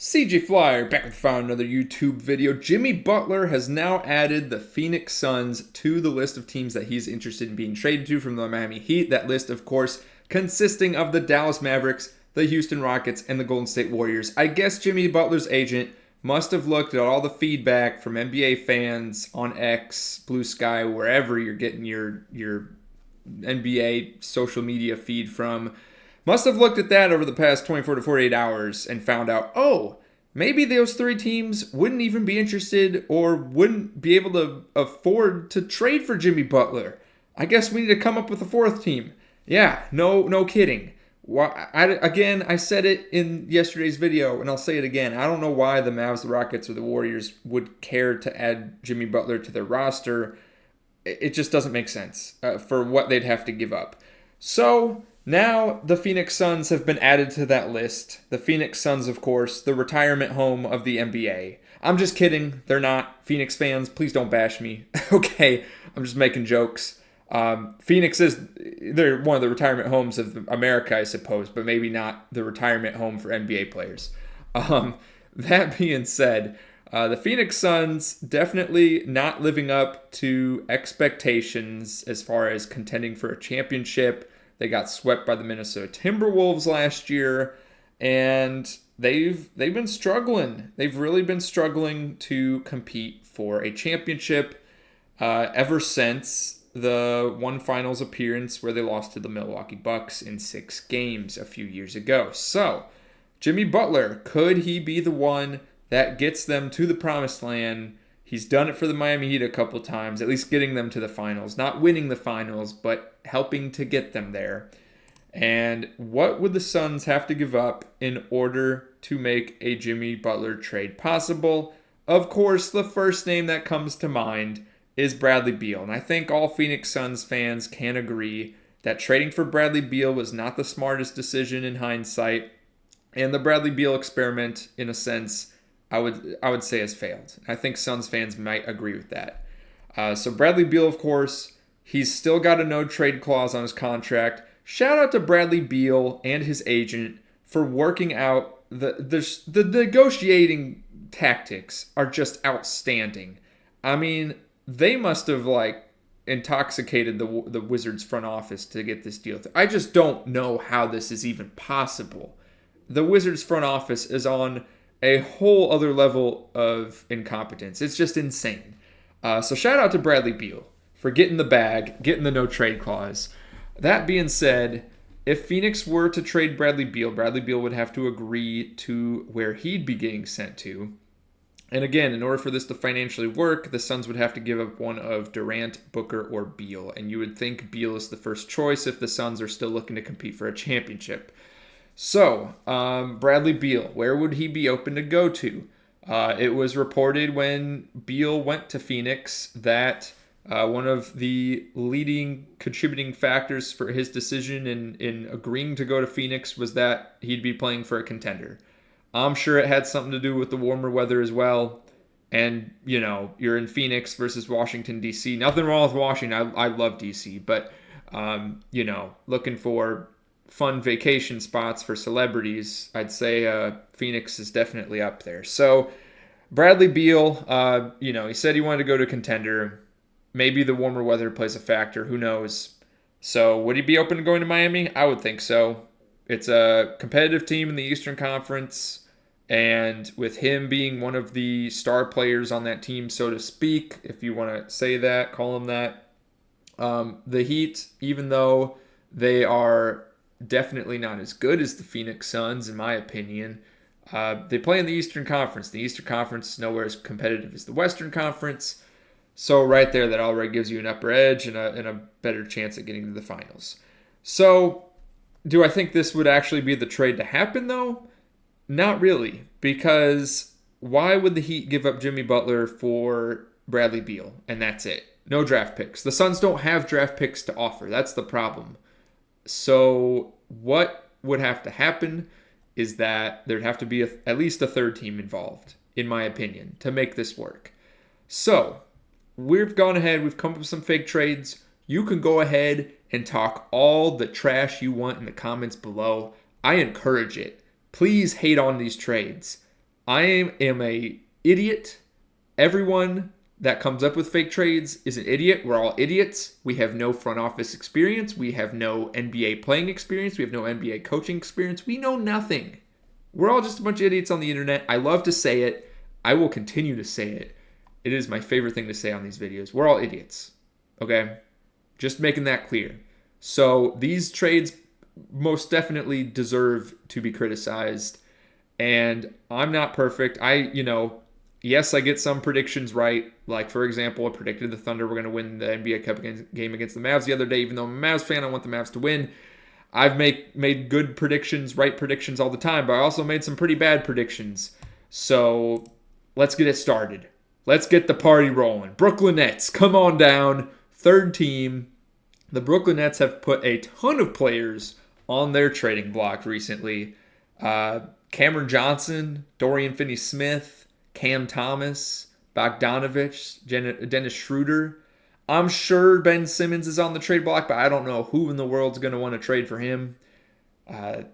CJ Flyer back with another YouTube video. Jimmy Butler has now added the Phoenix Suns to the list of teams that he's interested in being traded to from the Miami Heat. That list, of course, consisting of the Dallas Mavericks, the Houston Rockets, and the Golden State Warriors. I guess Jimmy Butler's agent must have looked at all the feedback from NBA fans on X, Blue Sky, wherever you're getting your NBA social media feed from. Must have looked at that over the past 24 to 48 hours and found out, oh, maybe those three teams wouldn't even be interested or wouldn't be able to afford to trade for Jimmy Butler. I guess we need to come up with a fourth team. Yeah, no kidding. I said it in yesterday's video, and I'll say it again. I don't know why the Mavs, the Rockets, or the Warriors would care to add Jimmy Butler to their roster. It just doesn't make sense for what they'd have to give up. So now the Phoenix Suns have been added to that list. The Phoenix Suns, of course, the retirement home of the NBA. I'm just kidding. They're not. Phoenix fans, please don't bash me. Okay, I'm just making jokes. Phoenix they're one of the retirement homes of America, I suppose, but maybe not the retirement home for NBA players. That being said, the Phoenix Suns definitely not living up to expectations as far as contending for a championship. They got swept by the Minnesota Timberwolves last year, and they've been struggling. They've really been struggling to compete for a championship ever since the one finals appearance where they lost to the Milwaukee Bucks in 6 games a few years ago. So, Jimmy Butler, could he be the one that gets them to the promised land? He's done it for the Miami Heat a couple times, at least getting them to the finals. Not winning the finals, but helping to get them there. And what would the Suns have to give up in order to make a Jimmy Butler trade possible? Of course, the first name that comes to mind is Bradley Beal. And I think all Phoenix Suns fans can agree that trading for Bradley Beal was not the smartest decision in hindsight. And the Bradley Beal experiment, in a sense, I would say has failed. I think Suns fans might agree with that. So Bradley Beal, of course, he's still got a no-trade clause on his contract. Shout out to Bradley Beal and his agent for working out the negotiating tactics are just outstanding. I mean, they must have intoxicated the Wizards front office to get this deal. I just don't know how this is even possible. The Wizards front office is on a whole other level of incompetence. It's just insane. So shout out to Bradley Beal for getting the bag, getting the no-trade clause. That being said, if Phoenix were to trade Bradley Beal would have to agree to where he'd be getting sent to. And again, in order for this to financially work, the Suns would have to give up one of Durant, Booker, or Beal. And you would think Beal is the first choice if the Suns are still looking to compete for a championship. So, Bradley Beal, where would he be open to go to? It was reported when Beal went to Phoenix that one of the leading contributing factors for his decision in agreeing to go to Phoenix was that he'd be playing for a contender. I'm sure it had something to do with the warmer weather as well. And, you're in Phoenix versus Washington, D.C. Nothing wrong with Washington. I love D.C. But, looking for fun vacation spots for celebrities, I'd say Phoenix is definitely up there. So Bradley Beal, he said he wanted to go to contender. Maybe the warmer weather plays a factor. Who knows? So would he be open to going to Miami? I would think so. It's a competitive team in the Eastern Conference, and with him being one of the star players on that team, so to speak, if you want to say that, call him that, the Heat, even though they are definitely not as good as the Phoenix Suns, in my opinion, they play in the Eastern Conference. The Eastern Conference is nowhere as competitive as the Western Conference. So right there, that already gives you an upper edge and a better chance at getting to the finals. So do I think this would actually be the trade to happen, though? Not really, because why would the Heat give up Jimmy Butler for Bradley Beal, and that's it? No draft picks. The Suns don't have draft picks to offer. That's the problem. So what would have to happen is that there'd have to be at least a third team involved, in my opinion, to make this work. So we've gone ahead. We've come up with some fake trades. You can go ahead and talk all the trash you want in the comments below. I encourage it. Please hate on these trades. I am a idiot. Everyone that comes up with fake trades is an idiot. We're all idiots. We have no front office experience. We have no NBA playing experience. We have no NBA coaching experience. We know nothing. We're all just a bunch of idiots on the internet. I love to say it. I will continue to say it. It is my favorite thing to say on these videos. We're all idiots. Okay? Just making that clear. So these trades most definitely deserve to be criticized. And I'm not perfect. Yes, I get some predictions right. Like, for example, I predicted the Thunder were going to win the NBA Cup game against the Mavs the other day. Even though I'm a Mavs fan, I want the Mavs to win. I've made good predictions, right predictions all the time, but I also made some pretty bad predictions. So let's get it started. Let's get the party rolling. Brooklyn Nets, come on down. Third team. The Brooklyn Nets have put a ton of players on their trading block recently. Cameron Johnson, Dorian Finney-Smith, Cam Thomas, Bogdanovich, Dennis Schroeder. I'm sure Ben Simmons is on the trade block, but I don't know who in the world's going to want to trade for him. The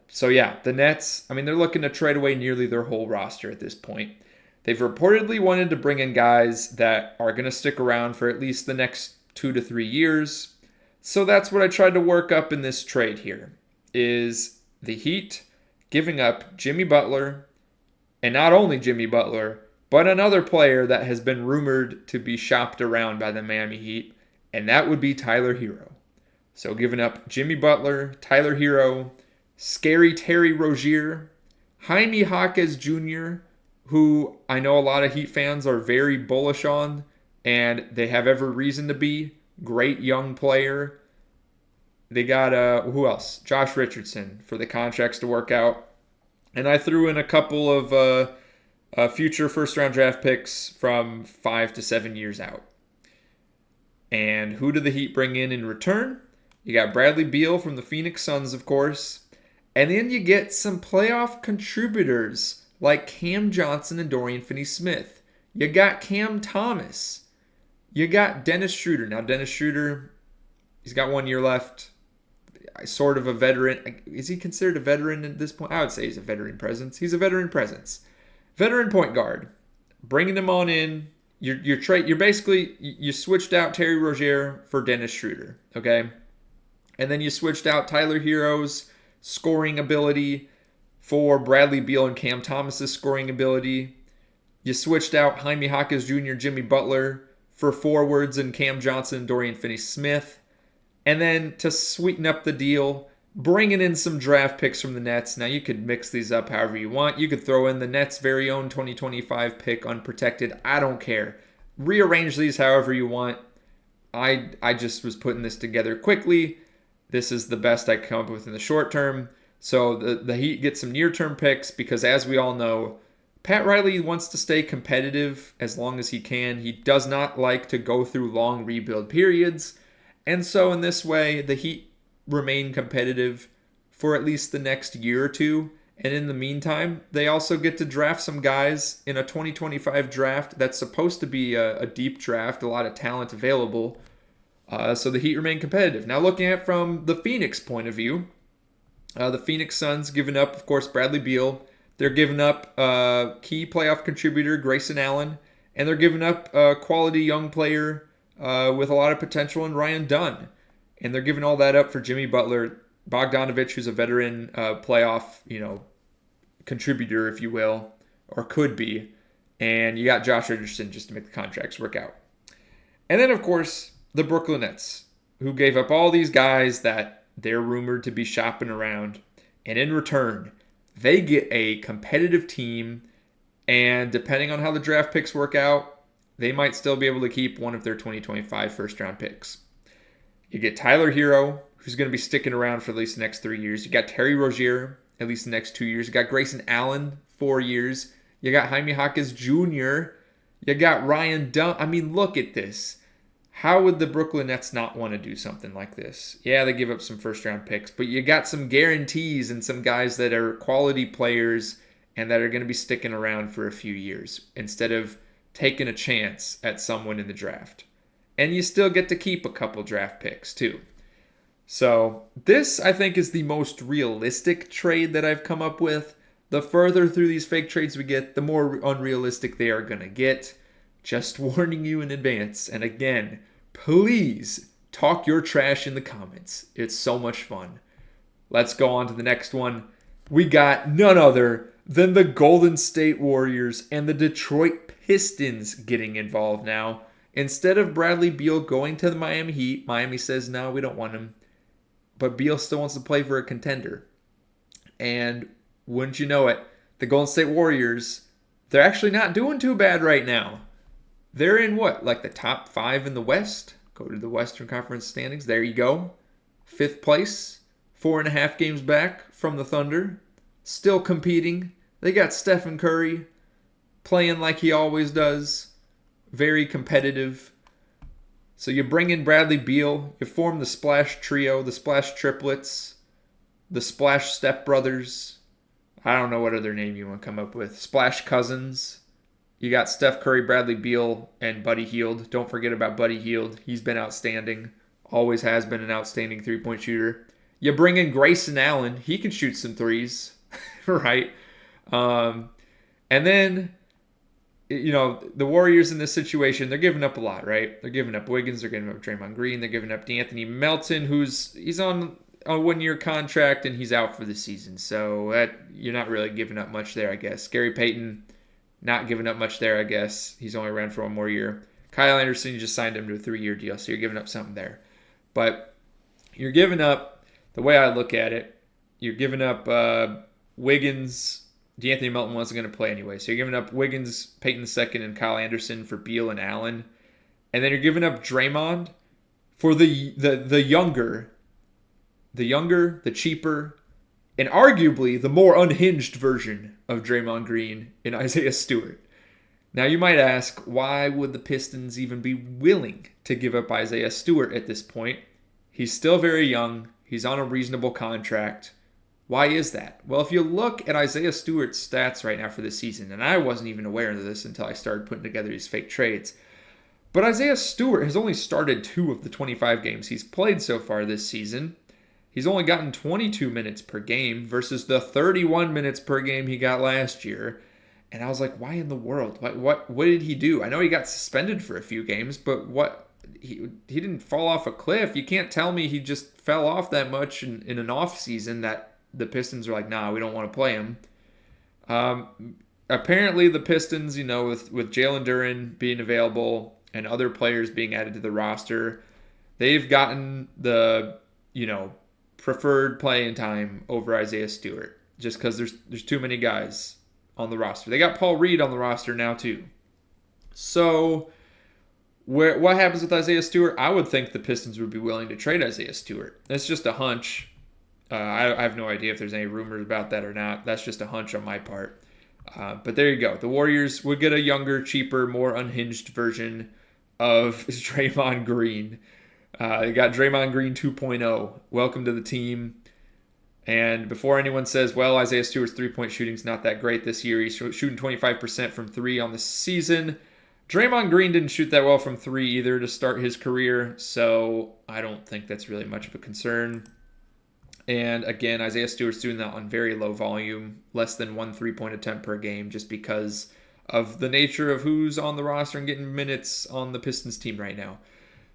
Nets, they're looking to trade away nearly their whole roster at this point. They've reportedly wanted to bring in guys that are going to stick around for at least the next 2 to 3 years. So that's what I tried to work up in this trade here, is the Heat giving up Jimmy Butler, and not only Jimmy Butler, but another player that has been rumored to be shopped around by the Miami Heat, and that would be Tyler Hero. So giving up Jimmy Butler, Tyler Hero, Scary Terry Rozier, Jaime Jaquez Jr., who I know a lot of Heat fans are very bullish on, and they have every reason to be. Great young player. They got, who else? Josh Richardson for the contracts to work out. And I threw in a couple of future first-round draft picks from 5 to 7 years out. And who do the Heat bring in return? You got Bradley Beal from the Phoenix Suns, of course. And then you get some playoff contributors like Cam Johnson and Dorian Finney-Smith. You got Cam Thomas. You got Dennis Schroeder. Now, Dennis Schroeder, he's got 1 year left. Sort of a veteran. Is he considered a veteran at this point? I would say he's a veteran presence. He's a veteran presence. Veteran point guard. Bringing him on in. You switched out Terry Rozier for Dennis Schroeder. Okay? And then you switched out Tyler Hero's scoring ability for Bradley Beal and Cam Thomas's scoring ability. You switched out Jaime Jaquez Jr., Jimmy Butler for forwards and Cam Johnson, Dorian Finney-Smith. And then to sweeten up the deal, bringing in some draft picks from the Nets. Now, you could mix these up however you want. You could throw in the Nets' very own 2025 pick unprotected. I don't care. Rearrange these however you want. I just was putting this together quickly. This is the best I come up with in the short term. So the Heat get some near-term picks because, as we all know, Pat Riley wants to stay competitive as long as he can. He does not like to go through long rebuild periods. And so in this way, the Heat remain competitive for at least the next year or two. And in the meantime, they also get to draft some guys in a 2025 draft that's supposed to be a deep draft, a lot of talent available. So the Heat remain competitive. Now, looking at it from the Phoenix point of view, the Phoenix Suns giving up, of course, Bradley Beal. They're giving up key playoff contributor Grayson Allen. And they're giving up a quality young player with a lot of potential in Ryan Dunn. And they're giving all that up for Jimmy Butler, Bogdanovich, who's a veteran playoff, contributor, if you will, or could be. And you got Josh Richardson just to make the contracts work out. And then, of course, the Brooklyn Nets, who gave up all these guys that they're rumored to be shopping around. And in return, they get a competitive team. And depending on how the draft picks work out, they might still be able to keep one of their 2025 first-round picks. You get Tyler Hero, who's going to be sticking around for at least the next 3 years. You got Terry Rozier, at least the next 2 years. You got Grayson Allen, 4 years. You got Jaime Jaquez Jr. You got Ryan Dunn. Look at this. How would the Brooklyn Nets not want to do something like this? Yeah, they give up some first-round picks, but you got some guarantees and some guys that are quality players and that are going to be sticking around for a few years instead of taking a chance at someone in the draft. And you still get to keep a couple draft picks too. So this, I think, is the most realistic trade that I've come up with. The further through these fake trades we get, the more unrealistic they are going to get. Just warning you in advance. And again, please talk your trash in the comments. It's so much fun. Let's go on to the next one. We got none other than the Golden State Warriors and the Detroit Pistons getting involved now. Instead of Bradley Beal going to the Miami Heat, Miami says, no, we don't want him. But Beal still wants to play for a contender. And wouldn't you know it, the Golden State Warriors, they're actually not doing too bad right now. They're in what? Like the top 5 in the West? Go to the Western Conference standings. There you go. 5th place. 4.5 games back from the Thunder. Still competing. They got Stephen Curry playing like he always does. Very competitive. So you bring in Bradley Beal. You form the Splash Trio, the Splash Triplets, the Splash Stepbrothers. I don't know what other name you want to come up with. Splash Cousins. You got Steph Curry, Bradley Beal, and Buddy Hield. Don't forget about Buddy Hield. He's been outstanding. Always has been an outstanding three-point shooter. You bring in Grayson Allen. He can shoot some threes, right? And then, you know, the Warriors in this situation, they're giving up a lot, right? They're giving up Wiggins. They're giving up Draymond Green. They're giving up D'Anthony Melton, he's on a 1-year contract, and he's out for the season. So you're not really giving up much there, I guess. Gary Payton, not giving up much there, I guess. He's only around for 1 more year. Kyle Anderson, you just signed him to a 3-year deal, so you're giving up something there. But you're giving up, the way I look at it, you're giving up Wiggins. D'Anthony Melton wasn't going to play anyway. So you're giving up Wiggins, Peyton II, and Kyle Anderson for Beal and Allen. And then you're giving up Draymond for the younger, the cheaper, and arguably the more unhinged version of Draymond Green in Isaiah Stewart. Now you might ask, why would the Pistons even be willing to give up Isaiah Stewart at this point? He's still very young. He's on a reasonable contract. Why is that? Well, if you look at Isaiah Stewart's stats right now for this season, and I wasn't even aware of this until I started putting together these fake trades, but Isaiah Stewart has only started 2 of the 25 games he's played so far this season. He's only gotten 22 minutes per game versus the 31 minutes per game he got last year. And I was like, why in the world? What did he do? I know he got suspended for a few games, but what? He didn't fall off a cliff. You can't tell me he just fell off that much in an off season that the Pistons are like, nah, we don't want to play him. Apparently the Pistons, with Jalen Duren being available and other players being added to the roster, they've gotten the, preferred playing time over Isaiah Stewart just because there's too many guys on the roster. They got Paul Reed on the roster now too. So what happens with Isaiah Stewart? I would think the Pistons would be willing to trade Isaiah Stewart. That's just a hunch. I have no idea if there's any rumors about that or not. That's just a hunch on my part. But there you go. The Warriors would get a younger, cheaper, more unhinged version of Draymond Green. They got Draymond Green 2.0. Welcome to the team. And before anyone says, well, Isaiah Stewart's three-point shooting's not that great this year. He's shooting 25% from 3 on the season. Draymond Green didn't shoot that well from 3 either to start his career, so I don't think that's really much of a concern. And again, Isaiah Stewart's doing that on very low volume, less than 1 3-point attempt per game, just because of the nature of who's on the roster and getting minutes on the Pistons team right now.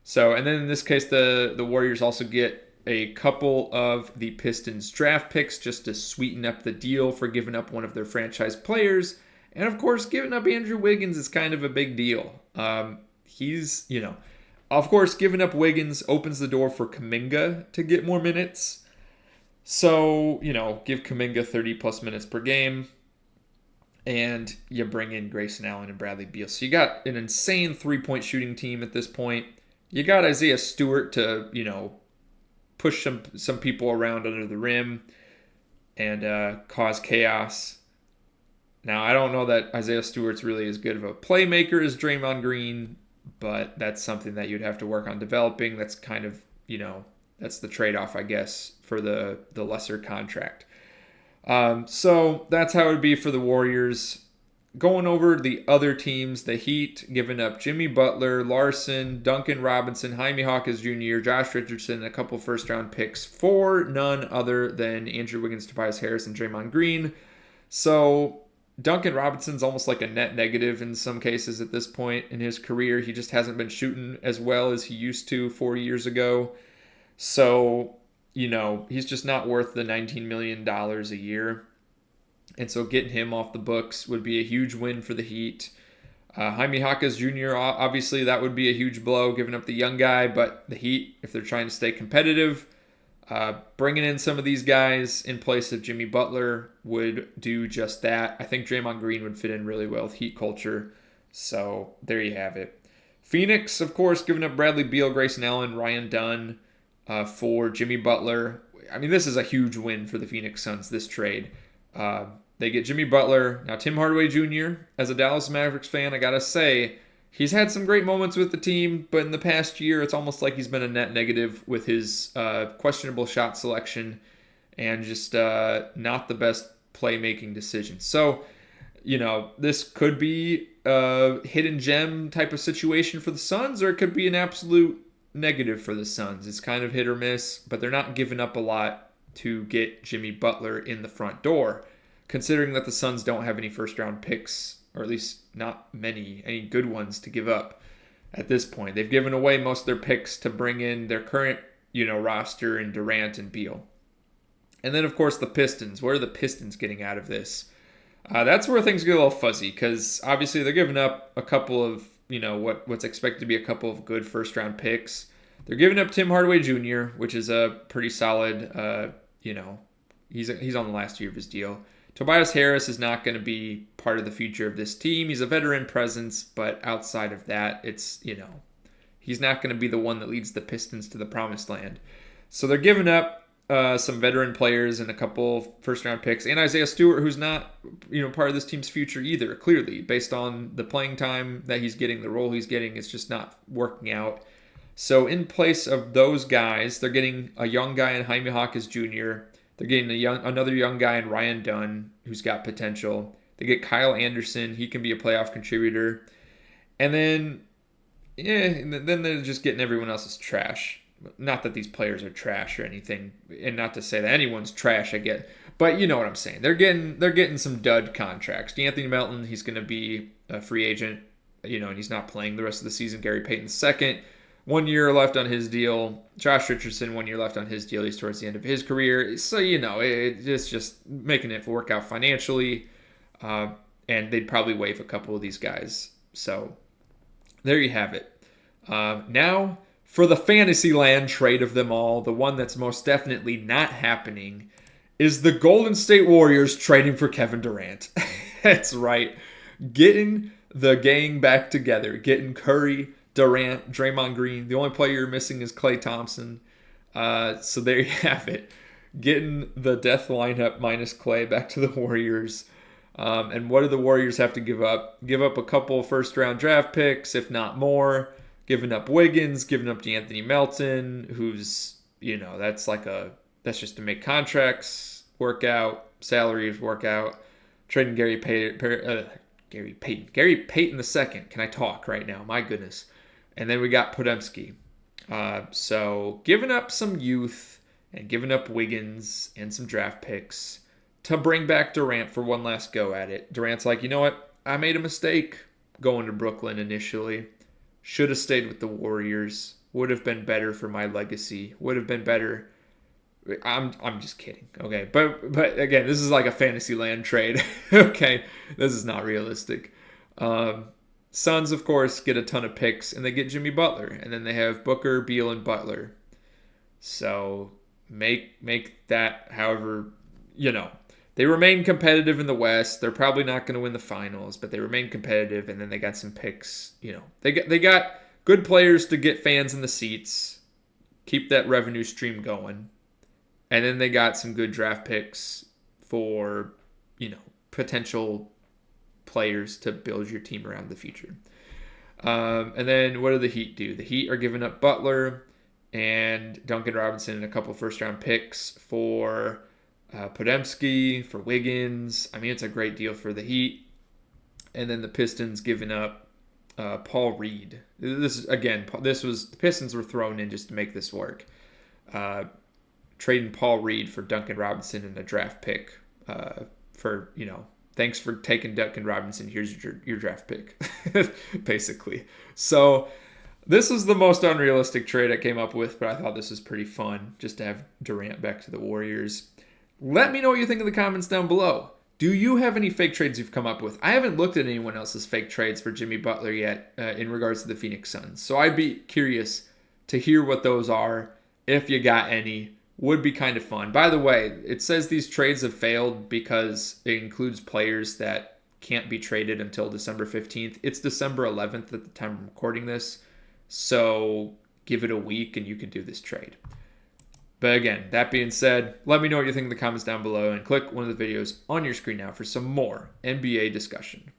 So, and then in this case, the Warriors also get a couple of the Pistons draft picks just to sweeten up the deal for giving up one of their franchise players. And of course, giving up Andrew Wiggins is kind of a big deal. He's, of course, giving up Wiggins opens the door for Kuminga to get more minutes. So, give Kuminga 30-plus minutes per game, and you bring in Grayson Allen and Bradley Beal. So you got an insane three-point shooting team at this point. You got Isaiah Stewart to, push some people around under the rim and cause chaos. Now, I don't know that Isaiah Stewart's really as good of a playmaker as Draymond Green, but that's something that you'd have to work on developing. That's kind of, that's the trade-off, I guess, for the lesser contract. So that's how it would be for the Warriors. Going over the other teams, the Heat giving up Jimmy Butler, Larson, Duncan Robinson, Jaime Hawkins Jr., Josh Richardson, and a couple first-round picks for none other than Andrew Wiggins, Tobias Harris, and Draymond Green. So Duncan Robinson's almost like a net negative in some cases at this point in his career. He just hasn't been shooting as well as he used to 4 years ago. So, he's just not worth the $19 million a year. And so getting him off the books would be a huge win for the Heat. Jaime Jaquez Jr., obviously that would be a huge blow, giving up the young guy. But the Heat, if they're trying to stay competitive, bringing in some of these guys in place of Jimmy Butler would do just that. I think Draymond Green would fit in really well with Heat culture. So there you have it. Phoenix, of course, giving up Bradley Beal, Grayson Allen, Ryan Dunn for Jimmy Butler. I mean, this is a huge win for the Phoenix Suns, this trade. They get Jimmy Butler. Now, Tim Hardaway Jr., as a Dallas Mavericks fan, I got to say, he's had some great moments with the team, but in the past year, it's almost like he's been a net negative with his questionable shot selection and just not the best playmaking decisions. So, this could be a hidden gem type of situation for the Suns, or it could be an absolute negative for the Suns. It's kind of hit or miss, but they're not giving up a lot to get Jimmy Butler in the front door, considering that the Suns don't have any first-round picks, or at least not any good ones to give up at this point. They've given away most of their picks to bring in their current, roster in Durant and Beal. And then, of course, the Pistons. What are the Pistons getting out of this? That's where things get a little fuzzy, because obviously they're giving up a couple of, what's expected to be a couple of good first-round picks. They're giving up Tim Hardaway Jr., which is a pretty solid, he's on the last year of his deal. Tobias Harris is not going to be part of the future of this team. He's a veteran presence, but outside of that, it's, he's not going to be the one that leads the Pistons to the promised land. So they're giving up some veteran players and a couple first-round picks, and Isaiah Stewart, who's not, part of this team's future either, clearly, based on the playing time that he's getting, the role he's getting, it's just not working out. So in place of those guys, they're getting a young guy in Jaime Jaquez Jr., they're getting another young guy in Ryan Dunn, who's got potential. They get Kyle Anderson. He can be a playoff contributor. And then they're just getting everyone else's trash. Not that these players are trash or anything, and not to say that anyone's trash, I get. But you know what I'm saying. They're getting some dud contracts. DeAnthony Melton, he's going to be a free agent, and he's not playing the rest of the season. Gary Payton II. 1 year left on his deal. Josh Richardson, 1 year left on his deal. He's towards the end of his career. So, it's just making it work out financially. And they'd probably waive a couple of these guys. So, there you have it. Now, for the Fantasyland trade of them all, the one that's most definitely not happening is the Golden State Warriors trading for Kevin Durant. That's right. Getting the gang back together. Getting Curry, Durant, Draymond Green. The only player you're missing is Klay Thompson. So there you have it. Getting the death lineup minus Klay back to the Warriors. And what do the Warriors have to give up? Give up a couple first-round draft picks, if not more. Giving up Wiggins, giving up DeAnthony Melton, who's, that's just to make contracts work out, salaries work out. Trading Gary Payton II. Can I talk right now? My goodness. And then we got Podemski. So giving up some youth and giving up Wiggins and some draft picks to bring back Durant for one last go at it. Durant's like, you know what? I made a mistake going to Brooklyn initially. Should have stayed with the Warriors. Would have been better for my legacy. Would have been better. I'm just kidding. Okay. But again, this is like a Fantasyland trade. Okay. This is not realistic. Suns, of course, get a ton of picks, and they get Jimmy Butler, and then they have Booker, Beal, and Butler. So make that however, they remain competitive in the West. They're probably not going to win the finals, but they remain competitive, and then they got some picks. They got good players to get fans in the seats, keep that revenue stream going, and then they got some good draft picks for, potential players to build your team around the future. And then what do the Heat do? The Heat are giving up Butler and Duncan Robinson and a couple first-round picks for Podemski, for Wiggins. I mean, it's a great deal for the Heat. And then the Pistons giving up Paul Reed. The Pistons were thrown in just to make this work. Trading Paul Reed for Duncan Robinson and a draft pick for, thanks for taking Duncan Robinson. Here's your draft pick, basically. So this is the most unrealistic trade I came up with, but I thought this was pretty fun just to have Durant back to the Warriors. Let me know what you think in the comments down below. Do you have any fake trades you've come up with? I haven't looked at anyone else's fake trades for Jimmy Butler yet in regards to the Phoenix Suns. So I'd be curious to hear what those are. If you got any, would be kind of fun. By the way, it says these trades have failed because it includes players that can't be traded until December 15th. It's December 11th at the time I'm recording this. So give it a week and you can do this trade. But again, that being said, let me know what you think in the comments down below and click one of the videos on your screen now for some more NBA discussion.